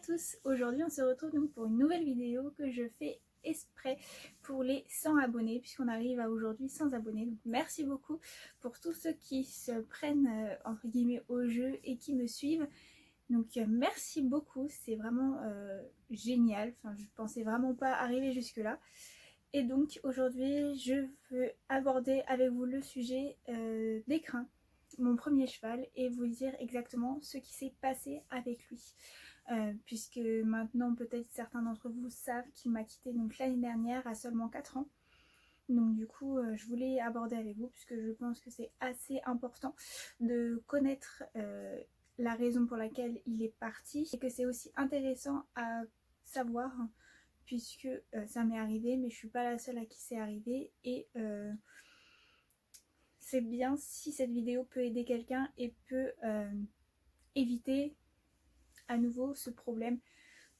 tous, aujourd'hui on se retrouve donc pour une nouvelle vidéo que je fais exprès pour les 100 abonnés puisqu'on arrive à aujourd'hui 100 abonnés. Donc merci beaucoup pour tous ceux qui se prennent entre guillemets au jeu et qui me suivent. Donc merci beaucoup, c'est vraiment génial, enfin je pensais vraiment pas arriver jusque là. Et donc aujourd'hui je veux aborder avec vous le sujet d'Écrin, mon premier cheval, et vous dire exactement ce qui s'est passé avec lui. Puisque maintenant peut-être certains d'entre vous savent qu'il m'a quitté donc l'année dernière à seulement 4 ans. Donc du coup je voulais aborder avec vous puisque je pense que c'est assez important de connaître la raison pour laquelle il est parti, et que c'est aussi intéressant à savoir puisque ça m'est arrivé, mais je suis pas la seule à qui c'est arrivé, et c'est bien si cette vidéo peut aider quelqu'un et peut éviter à nouveau ce problème.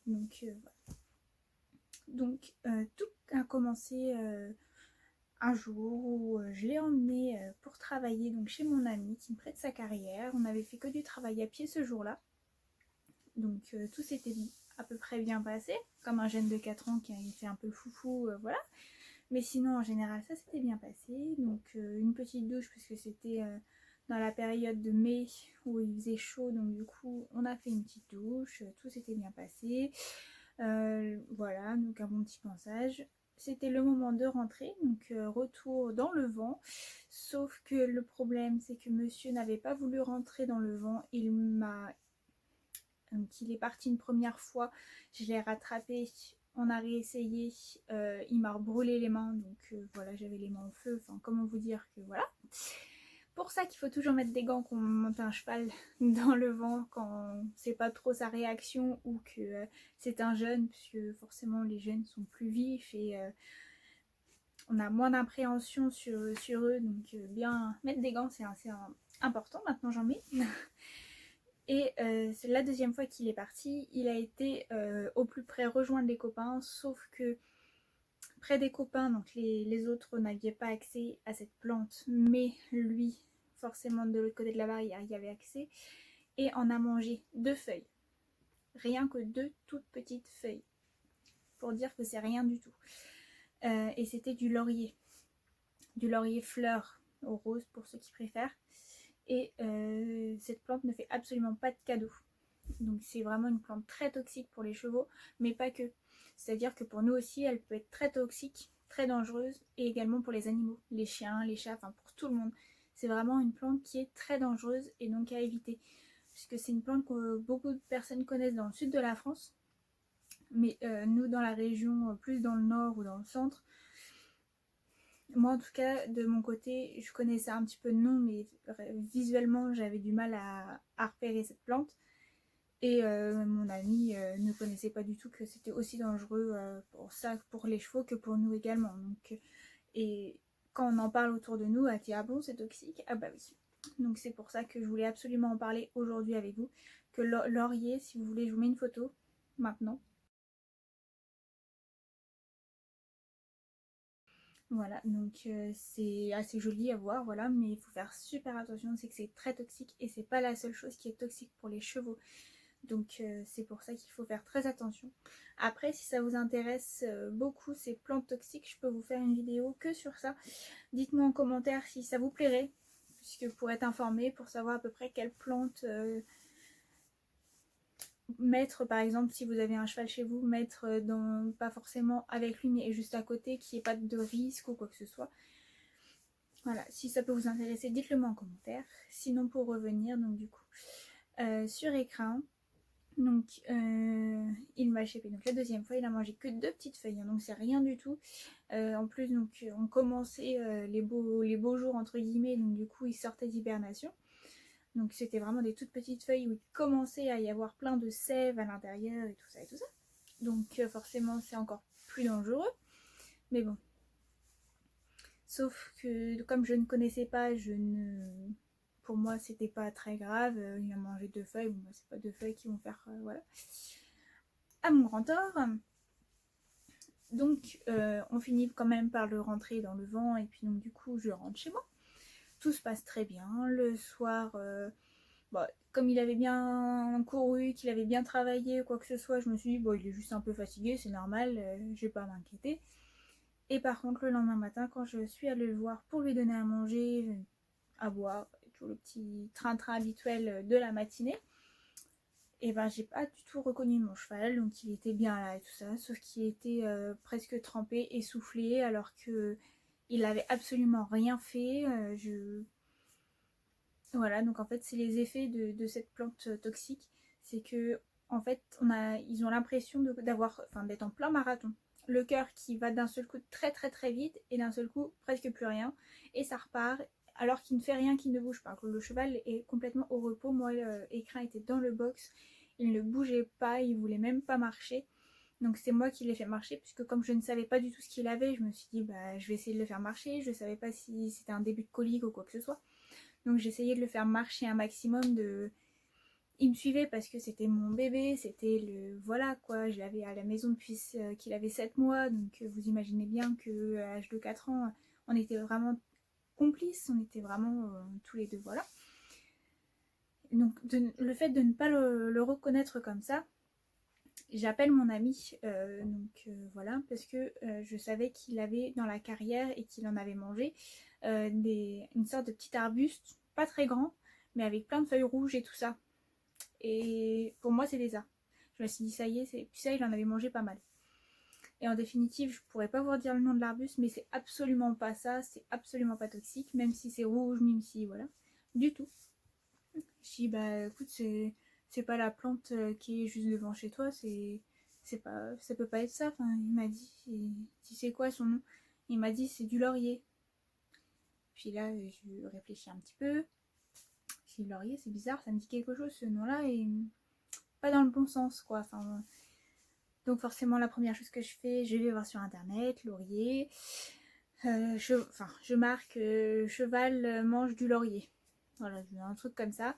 Donc voilà. Donc tout a commencé un jour où je l'ai emmené pour travailler donc chez mon ami qui me prête sa carrière. On avait fait que du travail à pied ce jour-là. Donc tout s'était à peu près bien passé, comme un jeune de 4 ans qui fait un peu foufou, voilà. Mais sinon en général ça s'était bien passé. Donc une petite douche puisque c'était dans la période de mai où il faisait chaud, donc du coup on a fait une petite douche, tout s'était bien passé. Voilà, donc un bon petit pansage. C'était le moment de rentrer, donc retour dans le vent. Sauf que le problème c'est que monsieur n'avait pas voulu rentrer dans le vent. Il est parti une première fois, je l'ai rattrapé, on a réessayé, il m'a brûlé les mains, donc voilà, j'avais les mains au feu, enfin comment vous dire que voilà. Pour ça qu'il faut toujours mettre des gants quand on monte un cheval dans le vent, quand c'est pas trop sa réaction ou que c'est un jeune, puisque forcément les jeunes sont plus vifs et on a moins d'appréhension sur eux, donc bien mettre des gants c'est assez important. Maintenant j'en mets. Et c'est la deuxième fois qu'il est parti, il a été au plus près rejoindre les copains, sauf que près des copains, donc les autres n'avaient pas accès à cette plante, mais lui, forcément de l'autre côté de la barrière, il y avait accès, et en a mangé 2 feuilles. Rien que 2 toutes petites feuilles, pour dire que c'est rien du tout. Et c'était du laurier fleur au rose pour ceux qui préfèrent. Et cette plante ne fait absolument pas de cadeau. Donc c'est vraiment une plante très toxique pour les chevaux, mais pas que. C'est-à-dire que pour nous aussi, elle peut être très toxique, très dangereuse, et également pour les animaux, les chiens, les chats, enfin pour tout le monde. C'est vraiment une plante qui est très dangereuse et donc à éviter. Puisque c'est une plante que beaucoup de personnes connaissent dans le sud de la France, mais nous dans la région, plus dans le nord ou dans le centre, moi en tout cas de mon côté je connaissais un petit peu de nom, mais visuellement j'avais du mal à repérer cette plante. Et mon ami ne connaissait pas du tout que c'était aussi dangereux pour ça, pour les chevaux, que pour nous également. Donc, et quand on en parle autour de nous, elle dit ah bon c'est toxique, ah bah oui. Donc c'est pour ça que je voulais absolument en parler aujourd'hui avec vous. Que laurier, si vous voulez, je vous mets une photo maintenant. Voilà, donc c'est assez joli à voir, voilà, mais il faut faire super attention, c'est que c'est très toxique et c'est pas la seule chose qui est toxique pour les chevaux. Donc c'est pour ça qu'il faut faire très attention. Après, si ça vous intéresse beaucoup ces plantes toxiques, je peux vous faire une vidéo que sur ça. Dites-moi en commentaire si ça vous plairait, puisque pour être informé, pour savoir à peu près quelle plante mettre, par exemple si vous avez un cheval chez vous, mettre pas forcément avec lui mais juste à côté, qu'il n'y ait pas de risque ou quoi que ce soit. Voilà, si ça peut vous intéresser, dites-le moi en commentaire. Sinon pour revenir, donc du coup, sur Écrin, donc il m'a chépé. Donc la deuxième fois il a mangé que 2 petites feuilles, hein, donc c'est rien du tout. En plus donc on commençait les beaux jours entre guillemets, donc du coup il sortait d'hibernation. Donc c'était vraiment des toutes petites feuilles où il commençait à y avoir plein de sève à l'intérieur et tout ça et tout ça. Donc forcément c'est encore plus dangereux. Mais bon. Sauf que comme je ne connaissais pas, pour moi c'était pas très grave. Il a mangé 2 feuilles, bon, c'est pas 2 feuilles qui vont faire voilà. À mon grand tort. Donc on finit quand même par le rentrer dans le vent, et puis donc du coup je rentre chez moi. Tout se passe très bien. Le soir Bon, comme il avait bien couru, qu'il avait bien travaillé ou quoi que ce soit, je me suis dit, bon, il est juste un peu fatigué, c'est normal, je vais pas m'inquiéter. Et par contre, le lendemain matin, quand je suis allée le voir pour lui donner à manger, à boire, tout le petit train-train habituel de la matinée, et ben j'ai pas du tout reconnu mon cheval, donc il était bien là et tout ça, sauf qu'il était presque trempé, essoufflé, alors que il avait absolument rien fait. Voilà, donc en fait c'est les effets de cette plante toxique, c'est que en fait ils ont l'impression d'être en plein marathon. Le cœur qui va d'un seul coup très très très vite et d'un seul coup presque plus rien et ça repart alors qu'il ne fait rien, qu'il ne bouge pas. Le cheval est complètement au repos. Moi, l'écran était dans le box, il ne bougeait pas, il voulait même pas marcher. Donc c'est moi qui l'ai fait marcher puisque comme je ne savais pas du tout ce qu'il avait, je me suis dit bah je vais essayer de le faire marcher. Je ne savais pas si c'était un début de colique ou quoi que ce soit. Donc j'essayais de le faire marcher un maximum de. Il me suivait parce que c'était mon bébé, c'était le. Voilà quoi, je l'avais à la maison depuis qu'il avait 7 mois, donc vous imaginez bien qu'à l'âge de 4 ans, on était vraiment complices, on était vraiment tous les deux, voilà. Donc le fait de ne pas le reconnaître comme ça, j'appelle mon ami, voilà, parce que je savais qu'il avait dans la carrière et qu'il en avait mangé une sorte de petit arbuste, pas très grand, mais avec plein de feuilles rouges et tout ça. Et pour moi, c'était ça. Je me suis dit, ça y est, puis ça, il en avait mangé pas mal. Et en définitive, je pourrais pas vous dire le nom de l'arbuste, mais c'est absolument pas ça, c'est absolument pas toxique, même si c'est rouge, même si, voilà, du tout. Je dis, bah écoute, c'est pas la plante qui est juste devant chez toi, c'est pas, ça peut pas être ça. Enfin, il m'a dit, tu sais quoi son nom? Il m'a dit, c'est du laurier. Puis là, je réfléchis un petit peu. Je dis, laurier, c'est bizarre, ça me dit quelque chose ce nom-là, et pas dans le bon sens, quoi. Enfin, donc forcément, la première chose que je fais, je vais voir sur internet, laurier. Je marque cheval mange du laurier. Voilà, un truc comme ça.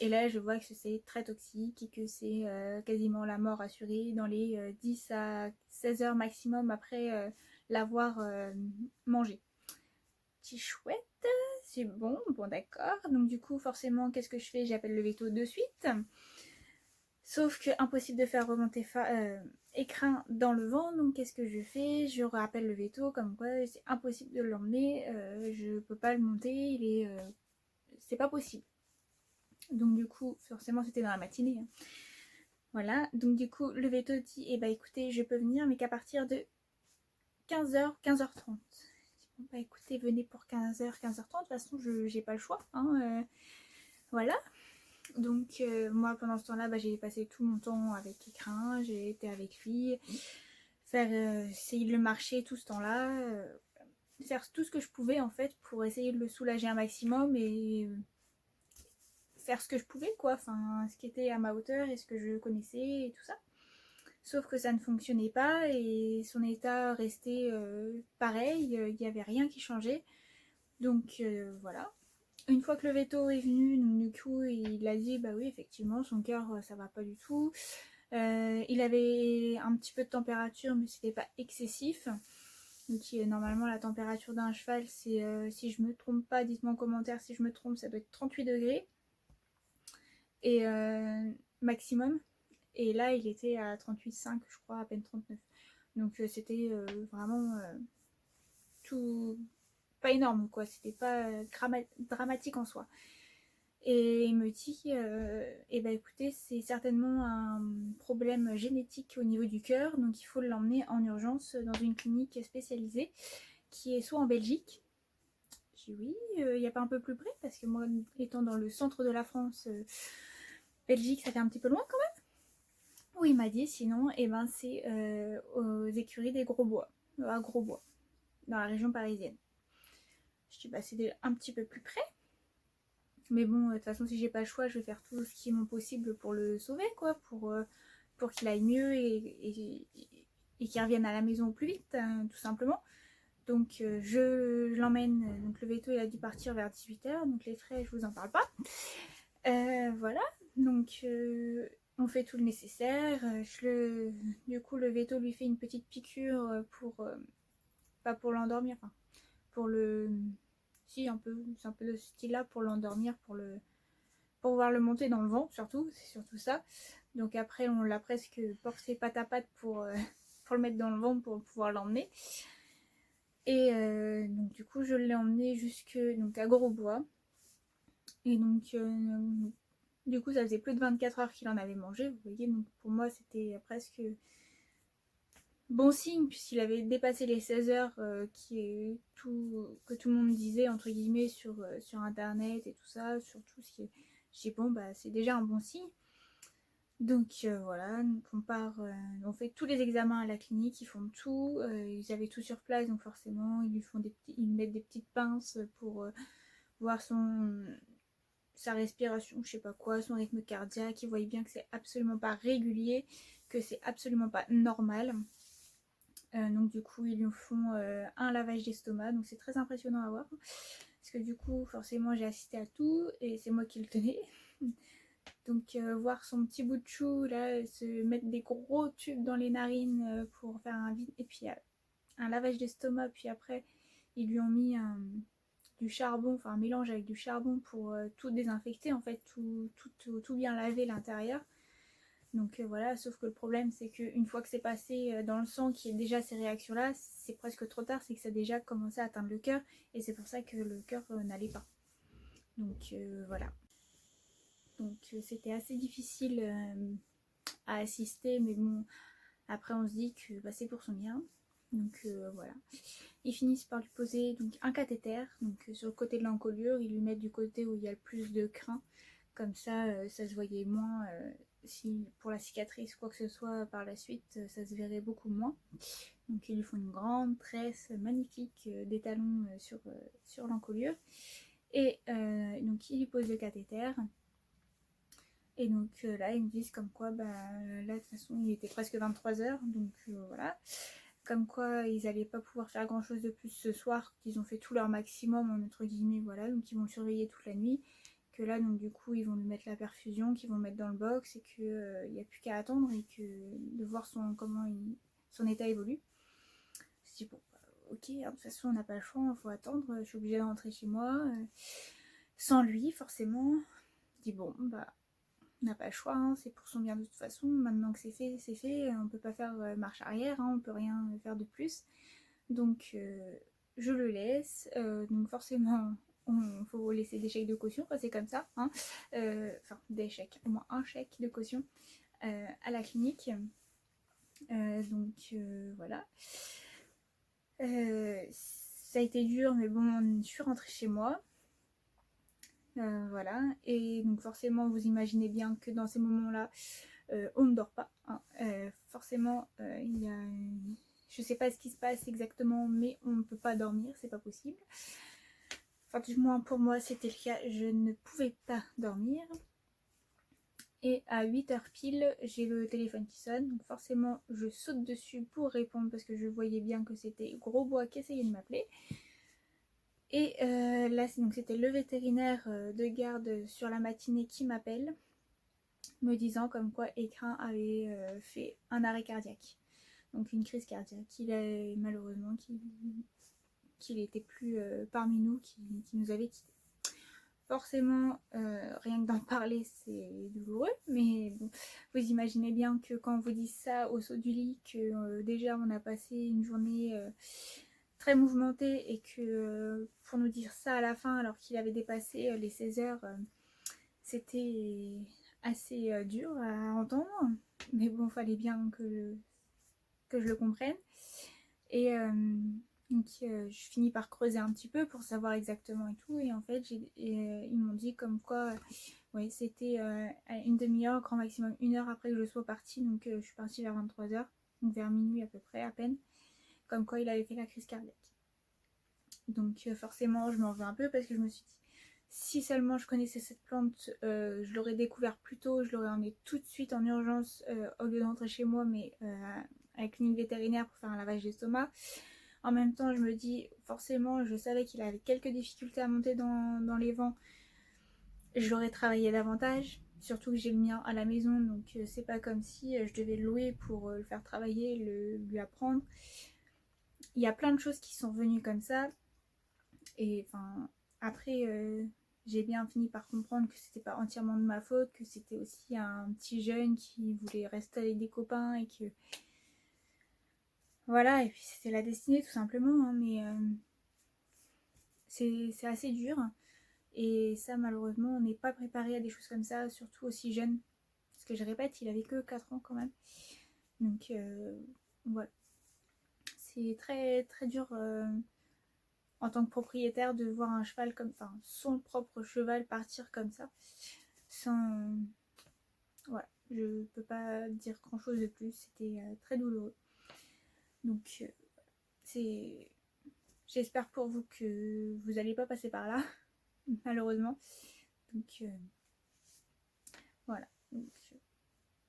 Et là, je vois que c'est très toxique et que c'est quasiment la mort assurée dans les 10 à 16 heures maximum après l'avoir mangé. Petit chouette, c'est bon, d'accord. Donc du coup, forcément, qu'est-ce que je fais? J'appelle le veto de suite. Sauf que impossible de faire remonter écrin dans le vent, donc qu'est-ce que je fais? Je rappelle le veto, comme quoi c'est impossible de l'emmener, je peux pas le monter, c'est pas possible. Donc du coup, forcément c'était dans la matinée. Hein. Voilà, donc du coup le veto dit, eh bah écoutez, je peux venir, mais qu'à partir de 15h, 15h30. Bon bah écoutez, venez pour 15h, 15h30, de toute façon j'ai pas le choix. Hein, voilà. Donc moi pendant ce temps-là, j'ai passé tout mon temps avec Écrin, j'ai été avec lui, essayer de le marcher tout ce temps-là, faire tout ce que je pouvais en fait pour essayer de le soulager un maximum et faire ce que je pouvais quoi, enfin ce qui était à ma hauteur et ce que je connaissais et tout ça. Sauf que ça ne fonctionnait pas et son état restait pareil, il n'y avait rien qui changeait. Donc voilà. Une fois que le veto est venu, donc, du coup, il a dit bah oui, effectivement, son cœur ça va pas du tout. Il avait un petit peu de température, mais c'était pas excessif. Donc normalement, la température d'un cheval, c'est si je me trompe pas, dites-moi en commentaire si je me trompe, ça doit être 38 degrés et maximum. Et là, il était à 38,5, je crois, à peine 39. Donc c'était vraiment tout pas énorme quoi, c'était pas dramatique en soi. Et il me dit eh ben écoutez, c'est certainement un problème génétique au niveau du cœur, donc il faut l'emmener en urgence dans une clinique spécialisée qui est soit en Belgique. J'ai dit oui, il n'y a pas un peu plus près, parce que moi étant dans le centre de la France, Belgique ça fait un petit peu loin quand même. Oui, il m'a dit sinon eh ben c'est aux écuries des Grosbois, à Grosbois, dans la région parisienne. Je dis bah c'est un petit peu plus près. Mais bon, de toute façon, si j'ai pas le choix, je vais faire tout ce qui est mon possible pour le sauver, quoi, pour qu'il aille mieux et qu'il revienne à la maison au plus vite, hein, tout simplement. Donc, je l'emmène. Donc, le veto, il a dû partir vers 18h. Donc, les frais, je vous en parle pas. Voilà. Donc, on fait tout le nécessaire. Du coup, le veto lui fait une petite piqûre pas pour l'endormir, enfin, pour le. Si, un peu, c'est un peu de ce style-là pour l'endormir, pouvoir le monter dans le vent, surtout, c'est surtout ça. Donc après, on l'a presque porté patte à patte pour le mettre dans le vent pour pouvoir l'emmener. Et donc du coup, je l'ai emmené jusque donc, à Grosbois. Et donc, du coup, ça faisait plus de 24 heures qu'il en avait mangé, vous voyez. Donc pour moi, c'était presque bon signe, puisqu'il avait dépassé les 16 heures que tout le monde disait, entre guillemets, sur Internet et tout ça, surtout ce qui est... Je dis, bon, bah, c'est déjà un bon signe. Donc voilà, donc on fait tous les examens à la clinique, ils font tout, ils avaient tout sur place, donc forcément ils mettent des petites pinces pour voir sa respiration, je sais pas quoi, son rythme cardiaque, ils voient bien que c'est absolument pas régulier, que c'est absolument pas normal. Donc du coup ils lui font un lavage d'estomac, donc c'est très impressionnant à voir, parce que du coup forcément j'ai assisté à tout et c'est moi qui le tenais. Donc voir son petit bout de chou là se mettre des gros tubes dans les narines pour faire un vide, et puis un lavage d'estomac, puis après ils lui ont mis du charbon, enfin un mélange avec du charbon pour tout désinfecter en fait, tout bien laver l'intérieur. Donc voilà, sauf que le problème c'est qu'une fois que c'est passé dans le sang, qui est déjà ces réactions là, c'est presque trop tard, c'est que ça a déjà commencé à atteindre le cœur, et c'est pour ça que le cœur n'allait pas. Donc voilà. Donc c'était assez difficile à assister, mais bon, après on se dit que bah, c'est pour son bien. Donc voilà. Ils finissent par lui poser donc, un cathéter, donc sur le côté de l'encolure, ils lui mettent du côté où il y a le plus de crin. Comme ça, ça se voyait moins. Si pour la cicatrice, quoi que ce soit par la suite, ça se verrait beaucoup moins. Donc ils lui font une grande tresse magnifique d'étalons sur l'encolure. Et donc ils lui posent le cathéter. Et donc là, ils me disent comme quoi, bah, là, de toute façon, il était presque 23 heures, donc voilà. Comme quoi, ils n'allaient pas pouvoir faire grand chose de plus ce soir, qu'ils ont fait tout leur maximum, entre guillemets, voilà. Donc ils vont le surveiller toute la nuit. Que là, donc du coup, ils vont lui mettre la perfusion, qu'ils vont mettre dans le box, et qu'il n'y a plus qu'à attendre, et que de voir son état évolue. Je dis, bon, bah, ok, hein, de toute façon, on n'a pas le choix, il faut attendre, je suis obligée de rentrer chez moi, sans lui, forcément. Je dis, bon, bah, on n'a pas le choix, hein, c'est pour son bien de toute façon. Maintenant que c'est fait, on peut pas faire marche arrière, hein, on peut rien faire de plus. Donc je le laisse. Donc forcément, il faut laisser des chèques de caution, c'est comme ça. Hein. Enfin, des chèques, au moins un chèque de caution à la clinique. Donc voilà. Ça a été dur, mais bon, je suis rentrée chez moi. Voilà, et donc forcément vous imaginez bien que dans ces moments-là on ne dort pas, hein. Forcément il y a je sais pas ce qui se passe exactement, mais on ne peut pas dormir, c'est pas possible. Enfin du moins pour moi c'était le cas, je ne pouvais pas dormir. Et à 8h pile j'ai le téléphone qui sonne, donc forcément je saute dessus pour répondre, parce que je voyais bien que c'était Grosbois qui essayait de m'appeler. Et là, donc c'était le vétérinaire de garde sur la matinée qui m'appelle, me disant comme quoi Écrin avait fait un arrêt cardiaque, donc une crise cardiaque. Il a malheureusement qu'il était plus parmi nous, qu'il nous avait quittés. Forcément, rien que d'en parler, c'est douloureux, mais bon, vous imaginez bien que quand on vous dit ça au saut du lit, que déjà on a passé une journée très mouvementé, et que pour nous dire ça à la fin alors qu'il avait dépassé les 16 heures, c'était assez dur à entendre, mais bon, fallait bien que je le comprenne. Et donc je finis par creuser un petit peu pour savoir exactement et tout, et en fait ils m'ont dit comme quoi ouais, c'était une demi-heure, grand maximum 1 heure après que je sois partie. Donc je suis partie vers 23h, donc vers minuit à peu près, à peine, comme quoi il avait fait la crise cardiaque. Donc forcément je m'en veux un peu, parce que je me suis dit, si seulement je connaissais cette plante, je l'aurais découvert plus tôt, je l'aurais emmené tout de suite en urgence au lieu de rentrer chez moi, mais à la clinique vétérinaire pour faire un lavage d'estomac. En même temps je me dis, forcément je savais qu'il avait quelques difficultés à monter dans les vents, je l'aurais travaillé davantage, surtout que j'ai le mien à la maison, donc c'est pas comme si je devais le louer pour le faire travailler, lui apprendre. Il y a plein de choses qui sont venues comme ça. Et enfin, après, j'ai bien fini par comprendre que c'était pas entièrement de ma faute, que c'était aussi un petit jeune qui voulait rester avec des copains et que voilà, et puis c'était la destinée tout simplement, hein, mais c'est assez dur. Et ça, malheureusement, on n'est pas préparé à des choses comme ça, surtout aussi jeune. Parce que je répète, il avait que 4 ans quand même. Donc voilà. C'est très très dur en tant que propriétaire de voir un cheval comme, enfin, son propre cheval partir comme ça. Sans. Voilà. Je peux pas dire grand chose de plus. C'était très douloureux. Donc c'est. J'espère pour vous que vous n'allez pas passer par là, malheureusement. Donc voilà. Donc,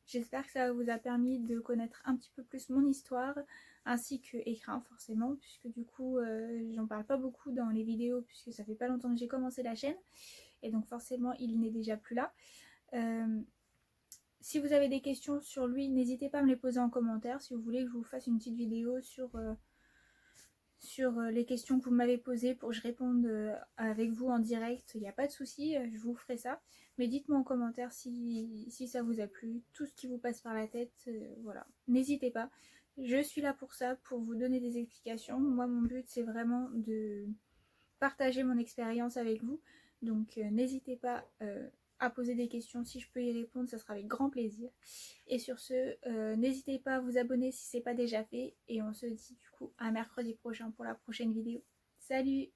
j'espère que ça vous a permis de connaître un petit peu plus mon histoire, ainsi que Écrin forcément, puisque du coup j'en parle pas beaucoup dans les vidéos, puisque ça fait pas longtemps que j'ai commencé la chaîne, et donc forcément il n'est déjà plus là. Si vous avez des questions sur lui, n'hésitez pas à me les poser en commentaire, si vous voulez que je vous fasse une petite vidéo sur les questions que vous m'avez posées pour que je réponde avec vous en direct, il n'y a pas de souci, je vous ferai ça. Mais dites-moi en commentaire si ça vous a plu, tout ce qui vous passe par la tête, voilà. N'hésitez pas, je suis là pour ça, pour vous donner des explications. Moi, mon but, c'est vraiment de partager mon expérience avec vous. Donc, n'hésitez pas à poser des questions. Si je peux y répondre, ça sera avec grand plaisir. Et sur ce, n'hésitez pas à vous abonner si ce n'est pas déjà fait. Et on se dit du coup à mercredi prochain pour la prochaine vidéo. Salut!